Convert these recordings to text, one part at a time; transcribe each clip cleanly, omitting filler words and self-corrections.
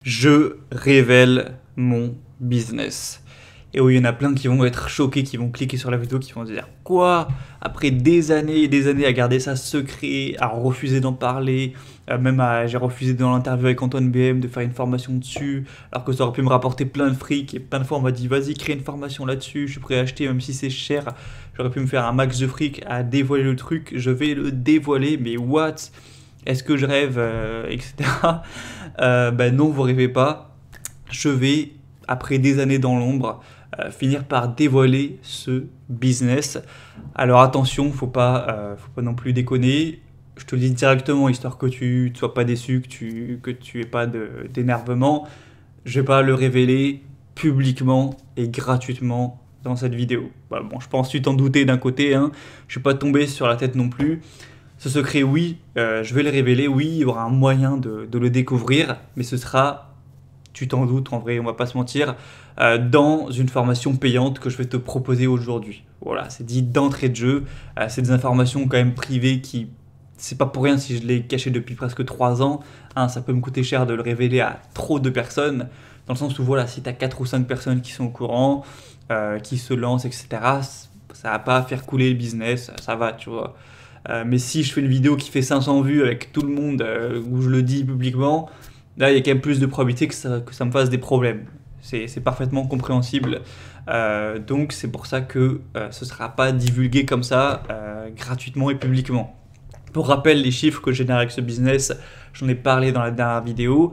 Je révèle mon business. Et oui, il y en a plein qui vont être choqués, qui vont cliquer sur la vidéo, qui vont se dire quoi? Après des années et des années à garder ça secret, à refuser d'en parler, j'ai refusé dans l'interview avec Antoine BM de faire une formation dessus, alors que ça aurait pu me rapporter plein de fric. Et plein de fois on m'a dit vas-y, crée une formation là-dessus, je suis prêt à acheter même si c'est cher. J'aurais pu me faire un max de fric à dévoiler le truc, je vais le dévoiler, mais what? Est-ce que je rêve, etc. Non, vous rêvez pas. Je vais, après des années dans l'ombre, finir par dévoiler ce business. Alors attention, faut pas non plus déconner. Je te le dis directement, histoire que tu ne sois pas déçu, que tu aies pas d'énervement. Je vais pas le révéler publiquement et gratuitement dans cette vidéo. Voilà, bon, je pense que tu t'en doutais d'un côté, hein. Je suis pas tombé sur la tête non plus. Ce secret, oui, je vais le révéler, oui, il y aura un moyen de le découvrir, mais ce sera, tu t'en doutes, en vrai, on va pas se mentir, dans une formation payante que je vais te proposer aujourd'hui. Voilà, c'est dit d'entrée de jeu, c'est des informations quand même privées qui, c'est pas pour rien si je l'ai caché depuis presque 3 ans, hein, ça peut me coûter cher de le révéler à trop de personnes, dans le sens où voilà, si tu as 4 ou 5 personnes qui sont au courant, qui se lancent, etc., ça va pas faire couler le business, ça va, tu vois. Mais si je fais une vidéo qui fait 500 vues avec tout le monde, où je le dis publiquement, là il y a quand même plus de probabilité que ça me fasse des problèmes. C'est parfaitement compréhensible. Donc c'est pour ça que ce ne sera pas divulgué comme ça, gratuitement et publiquement. Pour rappel, les chiffres que je génère avec ce business, j'en ai parlé dans la dernière vidéo.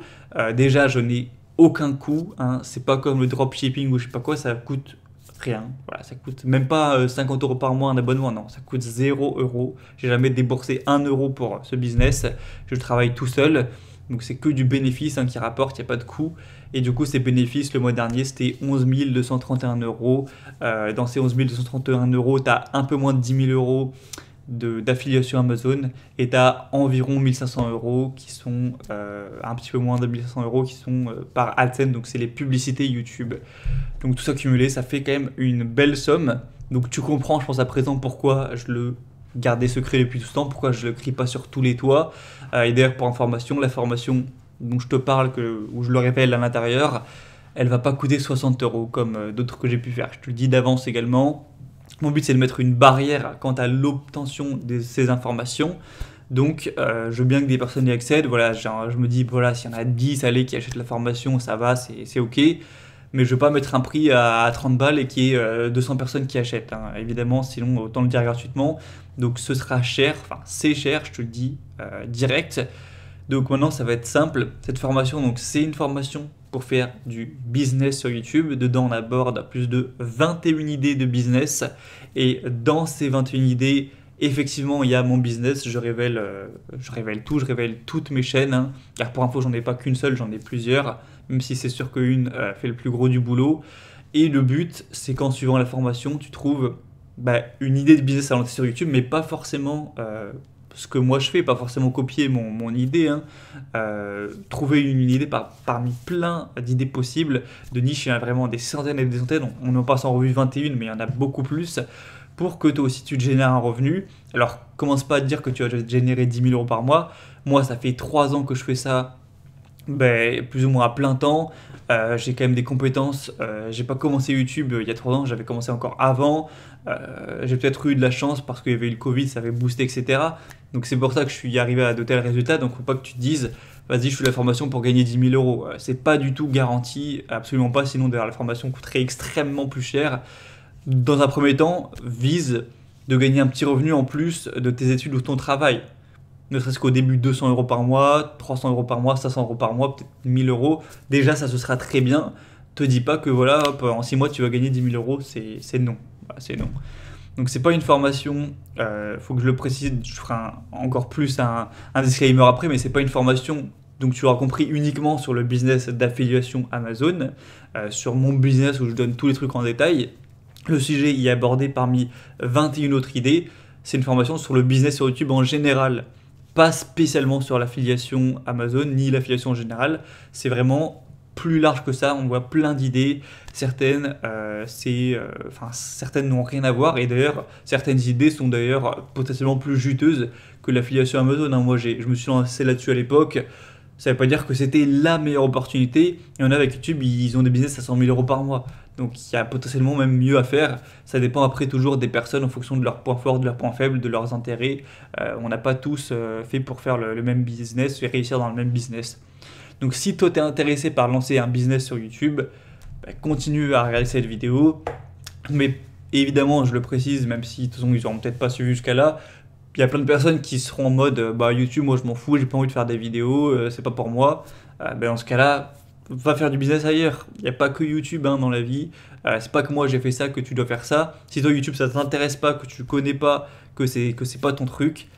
Déjà, je n'ai aucun coût, hein. C'est pas comme le dropshipping ou je sais pas quoi, ça coûte rien. Voilà, ça coûte même pas 50 euros par mois un abonnement, non, ça coûte 0 euros. J'ai jamais déboursé 1 euro pour ce business. Je travaille tout seul, donc c'est que du bénéfice, hein, qui rapporte, il n'y a pas de coût. Et du coup, ces bénéfices, le mois dernier, c'était 11 231 euros. Dans ces 11 231 euros, tu as un peu moins de 10 000 euros d'affiliation Amazon et tu as environ 1500 euros qui sont un petit peu moins de 1500 euros qui sont par AdSense, donc c'est les publicités YouTube. Donc tout ça cumulé, ça fait quand même une belle somme. Donc tu comprends, je pense à présent, pourquoi je le gardais secret depuis tout ce temps, pourquoi je le crie pas sur tous les toits. Et d'ailleurs, pour information, la formation dont je te parle, où je le révèle à l'intérieur, elle va pas coûter 60 euros comme d'autres que j'ai pu faire. Je te le dis d'avance également. Mon but, c'est de mettre une barrière quant à l'obtention de ces informations. Donc, je veux bien que des personnes y accèdent. Voilà, genre, je me dis, voilà, s'il y en a 10 allez, qui achètent la formation, ça va, c'est OK. Mais je ne veux pas mettre un prix à 30 balles et qu'il y ait 200 personnes qui achètent, hein. Évidemment, sinon, autant le dire gratuitement. Donc, ce sera cher, enfin, c'est cher, je te le dis direct. Donc maintenant, ça va être simple. Cette formation, donc c'est une formation pour faire du business sur YouTube. Dedans, on aborde plus de 21 idées de business. Et dans ces 21 idées, effectivement, il y a mon business. Je révèle tout, je révèle toutes mes chaînes, hein. Car pour info, j'en ai pas qu'une seule, j'en ai plusieurs. Même si c'est sûr qu'une fait le plus gros du boulot. Et le but, c'est qu'en suivant la formation, tu trouves une idée de business à lancer sur YouTube, mais pas forcément ce que moi je fais, pas forcément copier mon idée, hein. Trouver une idée parmi plein d'idées possibles, de niches, il y en a vraiment des centaines et des centaines, on en passe en revue 21, mais il y en a beaucoup plus, pour que toi aussi tu te génères un revenu. Alors commence pas à te dire que tu vas générer 10 000 euros par mois, moi ça fait 3 ans que je fais ça, plus ou moins à plein temps. J'ai quand même des compétences. J'ai pas commencé YouTube il y a 3 ans, j'avais commencé encore avant. J'ai peut-être eu de la chance parce qu'il y avait eu le Covid, ça avait boosté, etc. Donc c'est pour ça que je suis arrivé à de tels résultats. Donc faut pas que tu te dises, vas-y, je fais la formation pour gagner 10 000 euros. C'est pas du tout garanti, absolument pas. Sinon, d'ailleurs, la formation coûterait extrêmement plus cher. Dans un premier temps, vise de gagner un petit revenu en plus de tes études ou de ton travail. Ne serait-ce qu'au début 200 euros par mois, 300 euros par mois, 500 euros par mois, peut-être 1000 euros. Déjà, ça ce sera très bien. Te dis pas que voilà, hop, en 6 mois tu vas gagner 10 000 euros, c'est non. Voilà, c'est non. Donc c'est pas une formation, faut que je le précise, je ferai encore plus un disclaimer après, mais c'est pas une formation, donc tu l'auras compris, uniquement sur le business d'affiliation Amazon, sur mon business où je donne tous les trucs en détail. Le sujet y est abordé parmi 21 autres idées. C'est une formation sur le business sur YouTube en général, pas spécialement sur l'affiliation Amazon ni l'affiliation en général. C'est vraiment plus large que ça, on voit plein d'idées. Certaines, certaines n'ont rien à voir, et d'ailleurs, certaines idées sont d'ailleurs potentiellement plus juteuses que l'affiliation Amazon, hein. Moi, je me suis lancé là-dessus à l'époque. Ça veut pas dire que c'était la meilleure opportunité. Il y en a avec YouTube, ils ont des business à 100 000 euros par mois. Donc il y a potentiellement même mieux à faire. Ça dépend après toujours des personnes en fonction de leurs points forts, de leurs points faibles, de leurs intérêts. On n'a pas tous fait pour faire le même business et réussir dans le même business. Donc si toi t'es intéressé par lancer un business sur YouTube, continue à regarder cette vidéo. Mais évidemment, je le précise, même si de toute façon ils n'auront peut-être pas suivi jusqu'à là, il y a plein de personnes qui seront en mode YouTube, moi je m'en fous, j'ai pas envie de faire des vidéos, c'est pas pour moi. Dans ce cas-là, va faire du business ailleurs. Il n'y a pas que YouTube dans la vie. C'est pas que moi j'ai fait ça que tu dois faire ça. Si toi YouTube ça t'intéresse pas, que tu connais pas, que c'est pas ton truc,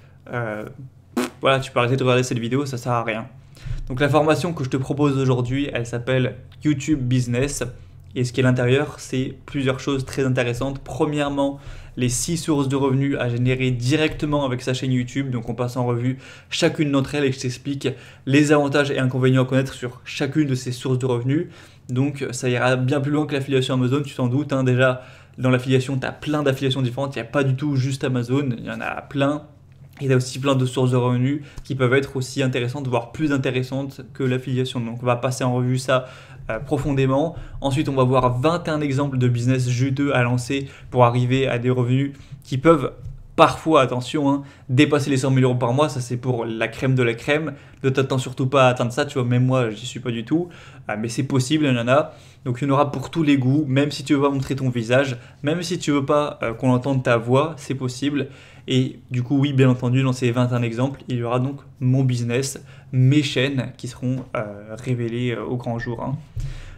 voilà, tu peux arrêter de regarder cette vidéo, ça sert à rien. Donc la formation que je te propose aujourd'hui, elle s'appelle YouTube Business. Et ce qui est à l'intérieur, c'est plusieurs choses très intéressantes. Premièrement, les 6 sources de revenus à générer directement avec sa chaîne YouTube. Donc on passe en revue chacune d'entre elles et je t'explique les avantages et inconvénients à connaître sur chacune de ces sources de revenus. Donc ça ira bien plus loin que l'affiliation Amazon, tu t'en doutes. Déjà, dans l'affiliation, tu as plein d'affiliations différentes. Il n'y a pas du tout juste Amazon, il y en a plein. Il y a aussi plein de sources de revenus qui peuvent être aussi intéressantes, voire plus intéressantes que l'affiliation. Donc on va passer en revue ça profondément. Ensuite, on va voir 21 exemples de business juteux à lancer pour arriver à des revenus qui peuvent parfois, attention, dépasser les 100 000 euros par mois. Ça, c'est pour la crème de la crème. Ne t'attends surtout pas à atteindre ça. Tu vois, même moi, j'y suis pas du tout. Mais c'est possible, il y en a. Donc, il y en aura pour tous les goûts. Même si tu veux pas montrer ton visage, même si tu veux pas qu'on entende ta voix, c'est possible. Et du coup, oui, bien entendu, dans ces 21 exemples, il y aura donc mon business, mes chaînes qui seront révélées au grand jour.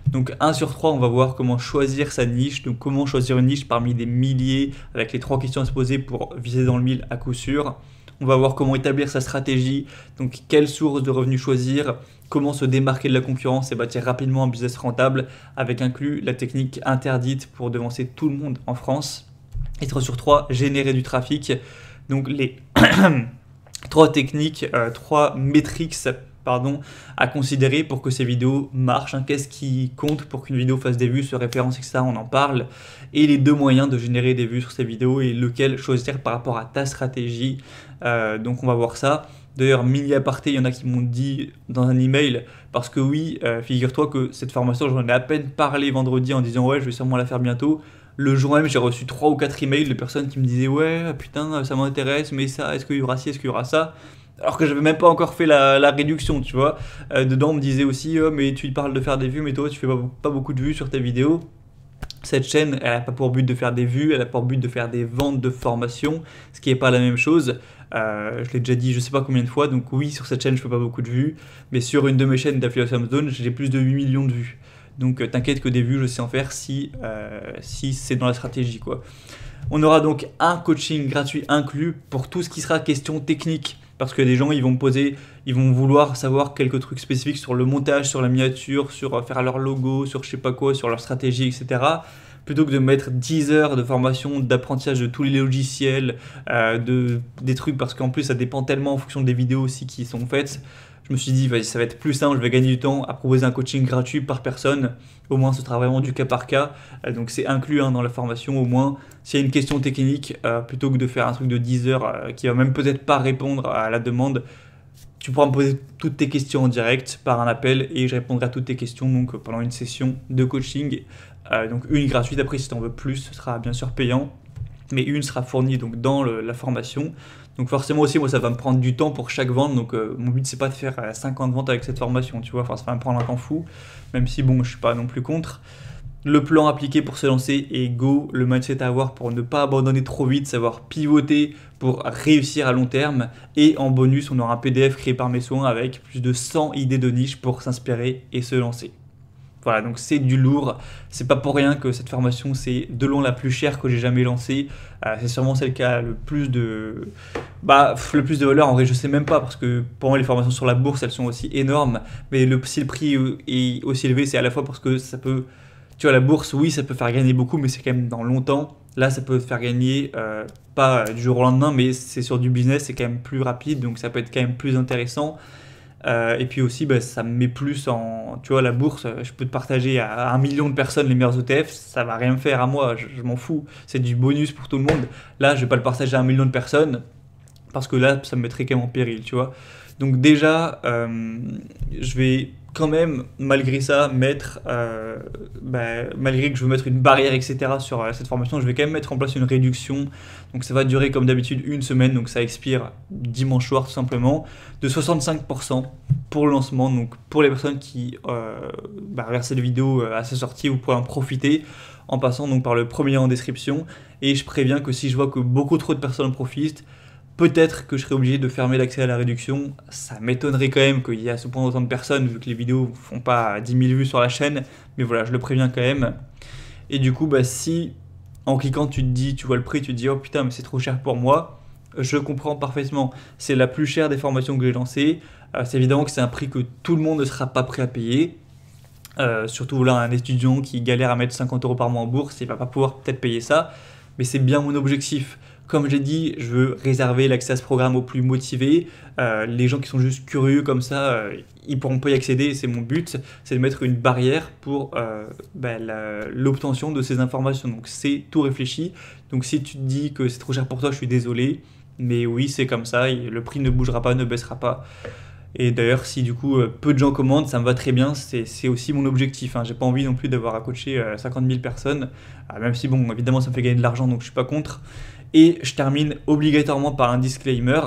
Donc 1 sur 3, on va voir comment choisir sa niche, donc comment choisir une niche parmi des milliers avec les 3 questions à se poser pour viser dans le mille à coup sûr. On va voir comment établir sa stratégie, donc quelle source de revenus choisir, comment se démarquer de la concurrence et bâtir rapidement un business rentable avec inclus la technique interdite pour devancer tout le monde en France. Et 3 sur 3, générer du trafic. Donc les 3 techniques, 3 métriques à considérer pour que ces vidéos marchent. Qu'est-ce qui compte pour qu'une vidéo fasse des vues, se référence, etc. On en parle. Et les 2 moyens de générer des vues sur ces vidéos et lequel choisir par rapport à ta stratégie. Donc on va voir ça. D'ailleurs, mini aparté, il y en a qui m'ont dit dans un email, parce que oui, figure-toi que cette formation, j'en ai à peine parlé vendredi en disant ouais, je vais sûrement la faire bientôt. Le jour même, j'ai reçu 3 ou 4 emails de personnes qui me disaient ouais, putain, ça m'intéresse, mais ça, est-ce qu'il y aura ci, est-ce qu'il y aura ça? Alors que j'avais même pas encore fait la réduction, tu vois. Dedans, on me disait aussi mais tu parles de faire des vues, mais toi, tu fais pas beaucoup de vues sur tes vidéos. Cette chaîne, elle n'a pas pour but de faire des vues, elle a pour but de faire des ventes de formation, ce qui n'est pas la même chose. Je l'ai déjà dit je sais pas combien de fois, donc oui, sur cette chaîne, je fais pas beaucoup de vues, mais sur une de mes chaînes d'affiliation Amazon, j'ai plus de 8 millions de vues. Donc t'inquiète que des vues, je sais en faire si c'est dans la stratégie, quoi. On aura donc un coaching gratuit inclus pour tout ce qui sera question technique. Parce que des gens, ils vont vouloir savoir quelques trucs spécifiques sur le montage, sur la miniature, sur faire leur logo, sur je sais pas quoi, sur leur stratégie, etc. Plutôt que de mettre 10 heures de formation, d'apprentissage de tous les logiciels, des trucs, parce qu'en plus ça dépend tellement en fonction des vidéos aussi qui sont faites. Je me suis dit, vas-y, ça va être plus simple, je vais gagner du temps à proposer un coaching gratuit par personne. Au moins, ce sera vraiment du cas par cas. Donc, c'est inclus dans la formation. Au moins, s'il y a une question technique, plutôt que de faire un truc de 10 heures qui va même peut-être pas répondre à la demande, tu pourras me poser toutes tes questions en direct par un appel et je répondrai à toutes tes questions donc, pendant une session de coaching. Donc, une gratuite. Après, si tu en veux plus, ce sera bien sûr payant. Mais une sera fournie donc, dans la formation. Donc forcément aussi, moi, ça va me prendre du temps pour chaque vente. Donc mon but, c'est pas de faire 50 ventes avec cette formation, tu vois. Enfin, ça va me prendre un temps fou, même si, bon, je suis pas non plus contre. Le plan appliqué pour se lancer est go. Le mindset à avoir pour ne pas abandonner trop vite, savoir pivoter pour réussir à long terme. Et en bonus, on aura un PDF créé par mes soins avec plus de 100 idées de niche pour s'inspirer et se lancer. Voilà, donc c'est du lourd. C'est pas pour rien que cette formation, c'est de loin la plus chère que j'ai jamais lancée. C'est sûrement celle qui a le plus de valeur. En vrai, je sais même pas, parce que pour moi, les formations sur la bourse, elles sont aussi énormes. Mais si le prix est aussi élevé, c'est à la fois parce que ça peut... Tu vois, la bourse, oui, ça peut faire gagner beaucoup, mais c'est quand même dans longtemps. Là, ça peut te faire gagner, pas du jour au lendemain, mais c'est sur du business, c'est quand même plus rapide, donc ça peut être quand même plus intéressant. Et puis aussi, ça me met plus en... Tu vois, la bourse, je peux te partager à 1 million de personnes les meilleurs ETF, ça va rien faire à moi, je m'en fous. C'est du bonus pour tout le monde. Là, je vais pas le partager à 1 million de personnes, parce que là, ça me mettrait quand même en péril, tu vois. Donc déjà, je vais quand même, malgré ça, malgré que je veux mettre une barrière, etc. sur cette formation, je vais quand même mettre en place une réduction. Donc ça va durer comme d'habitude une semaine, donc ça expire dimanche soir tout simplement, de 65% pour le lancement. Donc pour les personnes qui regardent cette vidéo à sa sortie, vous pourrez en profiter en passant donc par le premier lien en description. Et je préviens que si je vois que beaucoup trop de personnes en profitent, peut-être que je serai obligé de fermer l'accès à la réduction. Ça m'étonnerait quand même qu'il y ait à ce point autant de personnes, vu que les vidéos ne font pas 10 000 vues sur la chaîne. Mais voilà, je le préviens quand même. Et du coup, si en cliquant, tu vois le prix, tu te dis « Oh putain, mais c'est trop cher pour moi », je comprends parfaitement. C'est la plus chère des formations que j'ai lancées. C'est évidemment que c'est un prix que tout le monde ne sera pas prêt à payer. Surtout là, un étudiant qui galère à mettre 50 € par mois en bourse, il ne va pas pouvoir peut-être payer ça. Mais c'est bien mon objectif. Comme j'ai dit, je veux réserver l'accès à ce programme aux plus motivés. Les gens qui sont juste curieux comme ça, ils pourront pas y accéder. C'est mon but, c'est de mettre une barrière pour l'obtention de ces informations. Donc c'est tout réfléchi. Donc si tu te dis que c'est trop cher pour toi, je suis désolé. Mais oui, c'est comme ça. Le prix ne bougera pas, ne baissera pas. Et d'ailleurs, si du coup peu de gens commandent, ça me va très bien, c'est aussi mon objectif. J'ai pas envie non plus d'avoir à coacher 50 000 personnes, même si bon, évidemment ça me fait gagner de l'argent, donc je suis pas contre. Et je termine obligatoirement par un disclaimer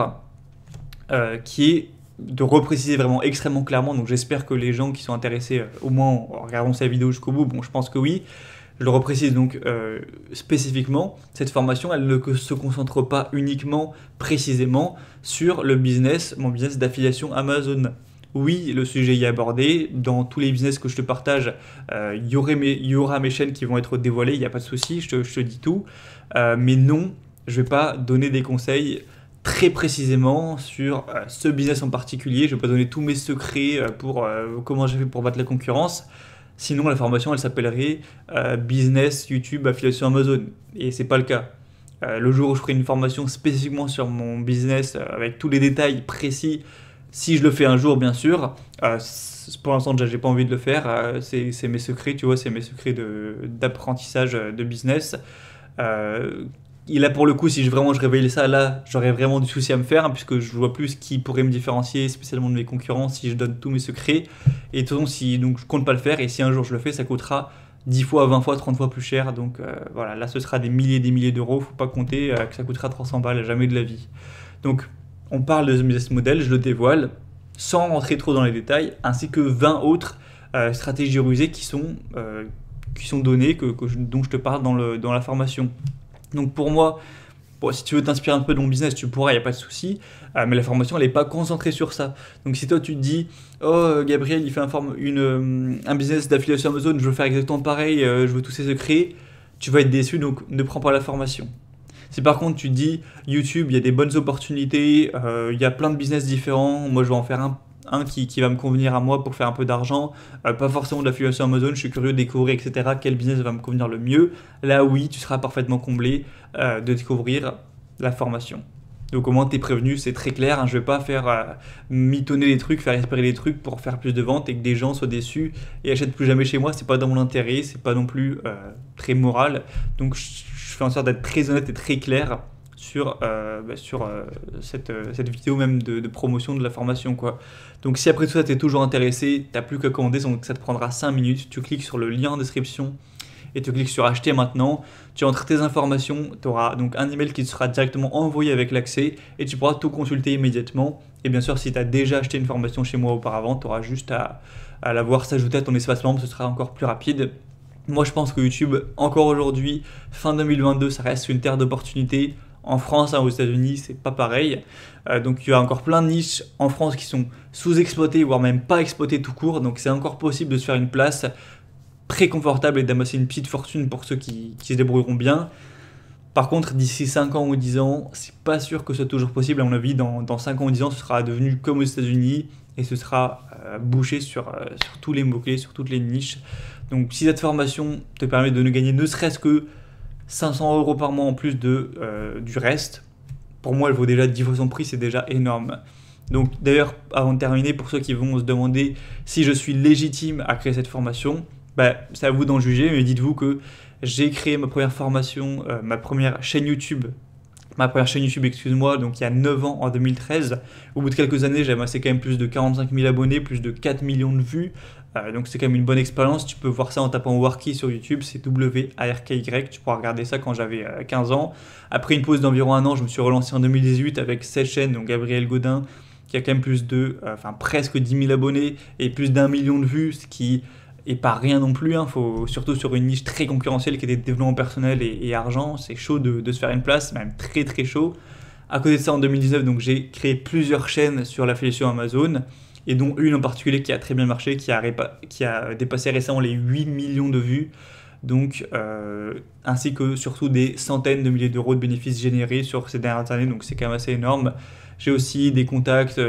qui est de repréciser vraiment extrêmement clairement. Donc j'espère que les gens qui sont intéressés, au moins en regardant cette vidéo jusqu'au bout, bon je pense que oui. Je le reprécise donc spécifiquement, cette formation, elle ne se concentre pas uniquement, précisément, sur mon business d'affiliation Amazon. Oui, le sujet y est abordé. Dans tous les business que je te partage, il y aura mes chaînes qui vont être dévoilées, il n'y a pas de souci, je te dis tout. Mais non, je ne vais pas donner des conseils très précisément sur ce business en particulier. Je ne vais pas donner tous mes secrets pour comment j'ai fait pour battre la concurrence. Sinon, la formation, elle s'appellerait Business, YouTube, Affiliation Amazon. Et c'est pas le cas. Le jour où je ferai une formation spécifiquement sur mon business, avec tous les détails précis, si je le fais un jour, bien sûr, pour l'instant, déjà, j'ai pas envie de le faire. C'est mes secrets, tu vois, c'est mes secrets d'apprentissage de business. Et là, pour le coup, si je réveille ça, là, j'aurais vraiment du souci à me faire, puisque je vois plus qui pourrait me différencier spécialement de mes concurrents si je donne tous mes secrets. Et de toute façon, donc, je compte pas le faire, et si un jour je le fais, ça coûtera 10 fois, 20 fois, 30 fois plus cher. Donc voilà, là, ce sera des milliers d'euros. Faut pas compter que ça coûtera 300 balles, jamais de la vie. Donc, on parle de ce business model, je le dévoile, sans rentrer trop dans les détails, ainsi que 20 autres stratégies rusées qui sont données, dont je te parle dans la formation. Donc pour moi, si tu veux t'inspirer un peu de mon business, tu pourras, il n'y a pas de souci, mais la formation, elle n'est pas concentrée sur ça. Donc si toi, tu te dis, oh, Gabriel, il fait un business d'affiliation Amazon, je veux faire exactement pareil, je veux tous ses secrets, tu vas être déçu, donc ne prends pas la formation. Si par contre, tu te dis, YouTube, il y a des bonnes opportunités, il y a plein de business différents, moi, je vais en faire un qui va me convenir à moi pour faire un peu d'argent, pas forcément de l'affiliation Amazon, je suis curieux de découvrir, etc. Quel business va me convenir le mieux. Là, oui, tu seras parfaitement comblé de découvrir la formation. Donc au moins, tu es prévenu, c'est très clair. Je ne vais pas faire mitonner les trucs, faire espérer les trucs pour faire plus de ventes et que des gens soient déçus et achètent plus jamais chez moi. C'est pas dans mon intérêt, c'est pas non plus très moral. Donc je fais en sorte d'être très honnête et très clair sur cette vidéo même de promotion de la formation, quoi. Donc si après tout ça tu es toujours intéressé, tu n'as plus qu'à commander, donc ça te prendra 5 minutes, tu cliques sur le lien en description et tu cliques sur acheter maintenant, tu entres tes informations, tu auras donc un email qui te sera directement envoyé avec l'accès et tu pourras tout consulter immédiatement. Et bien sûr, si tu as déjà acheté une formation chez moi auparavant, tu auras juste à la voir s'ajouter à ton espace membre, ce sera encore plus rapide. Moi je pense que YouTube, encore aujourd'hui, fin 2022, ça reste une terre d'opportunités. En France, aux États-Unis, c'est pas pareil. Donc il y a encore plein de niches en France qui sont sous-exploitées, voire même pas exploitées tout court. Donc c'est encore possible de se faire une place très confortable et d'amasser une petite fortune pour ceux qui se débrouilleront bien. Par contre, d'ici 5 ans ou 10 ans, c'est pas sûr que ce soit toujours possible. À mon avis, dans 5 ans ou 10 ans, ce sera devenu comme aux États-Unis et ce sera bouché sur tous les mots-clés, sur toutes les niches. Donc si cette formation te permet de ne gagner ne serait-ce que 500 € par mois en plus du reste, pour moi elle vaut déjà 10 fois son prix, c'est déjà énorme. Donc d'ailleurs, avant de terminer, pour ceux qui vont se demander si je suis légitime à créer cette formation, c'est à vous d'en juger, mais dites-vous que j'ai créé ma première formation, ma première chaîne YouTube ma première chaîne YouTube, excuse-moi, donc il y a 9 ans, en 2013. Au bout de quelques années, j'ai amassé quand même plus de 45 000 abonnés, plus de 4 millions de vues. Donc c'est quand même une bonne expérience. Tu peux voir ça en tapant Warky sur YouTube, c'est W-A-R-K-Y. Tu pourras regarder ça quand j'avais 15 ans. Après une pause d'environ un an, je me suis relancé en 2018 avec cette chaîne, donc Gabriel Godin, qui a quand même plus de, presque 10 000 abonnés et plus d'1 million de vues, ce qui est pas rien non plus. Faut, surtout sur une niche très concurrentielle qui était développement personnel et argent, c'est chaud de se faire une place, même très très chaud. À côté de ça, en 2019, donc j'ai créé plusieurs chaînes sur l'affiliation Amazon, et dont une en particulier qui a très bien marché, qui a dépassé récemment les 8 millions de vues, donc, ainsi que surtout des centaines de milliers d'euros de bénéfices générés sur ces dernières années, donc c'est quand même assez énorme. J'ai aussi des contacts,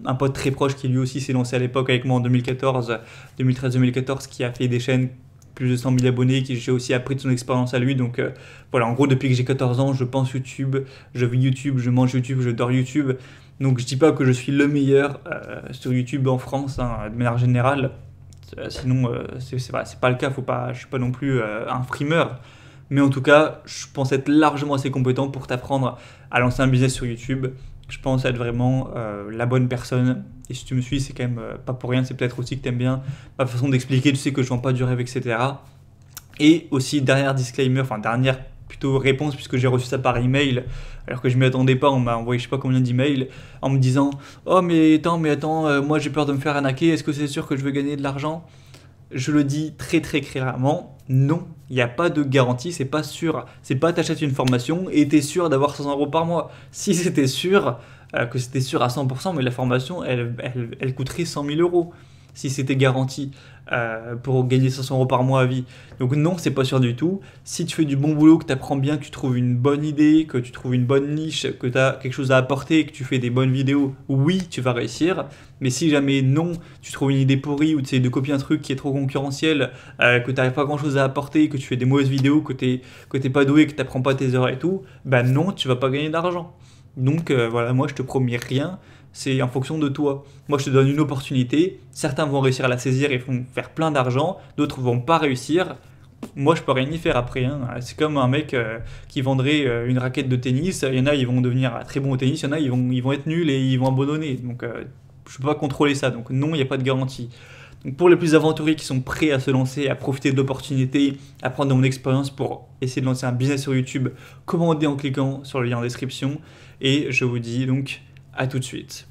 un pote très proche qui lui aussi s'est lancé à l'époque avec moi en 2013-2014, qui a fait des chaînes plus de 100 000 abonnés, qui j'ai aussi appris de son expérience à lui. Donc voilà, en gros, depuis que j'ai 14 ans, je pense YouTube, je vis YouTube, je mange YouTube, je dors YouTube. Donc je dis pas que je suis le meilleur sur YouTube en France, de manière générale. Sinon, c'est pas le cas, je suis pas non plus un frimeur. Mais en tout cas, je pense être largement assez compétent pour t'apprendre à lancer un business sur YouTube. Je pense être vraiment la bonne personne. Et si tu me suis, c'est quand même pas pour rien. C'est peut-être aussi que tu aimes bien ma façon d'expliquer. Tu sais que je vends pas du rêve, etc. Et aussi, dernière plutôt réponse, puisque j'ai reçu ça par email, alors que je m'y attendais pas. On m'a envoyé je sais pas combien d'emails en me disant oh mais attends, moi j'ai peur de me faire arnaquer, est-ce que c'est sûr que je vais gagner de l'argent? Je le dis très très clairement, non, il n'y a pas de garantie, c'est pas sûr. C'est pas t'achètes une formation et t'es sûr d'avoir 500 euros par mois. Si c'était sûr, que c'était sûr à 100%, mais la formation elle coûterait 100 000 euros si c'était garanti pour gagner 500 euros par mois à vie. Donc non, c'est pas sûr du tout. Si tu fais du bon boulot, que tu apprends bien, que tu trouves une bonne idée, que tu trouves une bonne niche, que tu as quelque chose à apporter, que tu fais des bonnes vidéos, oui, tu vas réussir. Mais si jamais non, tu trouves une idée pourrie ou tu essaies de copier un truc qui est trop concurrentiel, que tu n'arrives pas grand chose à apporter, que tu fais des mauvaises vidéos, que tu n'es pas doué, que tu n'apprends pas tes heures et tout, bah non, tu vas pas gagner d'argent. Donc voilà, moi je te promets rien, c'est en fonction de toi. Moi je te donne une opportunité, certains vont réussir à la saisir et vont faire plein d'argent, d'autres vont pas réussir. Moi je peux rien y faire après, C'est comme un mec qui vendrait une raquette de tennis, il y en a ils vont devenir très bons au tennis, il y en a ils vont être nuls et ils vont abandonner. Donc je peux pas contrôler ça, donc non, il n'y a pas de garantie. Donc pour les plus aventuriers qui sont prêts à se lancer, à profiter de l'opportunité, à prendre de mon expérience pour essayer de lancer un business sur YouTube, commandez en cliquant sur le lien en description. Et je vous dis donc à tout de suite.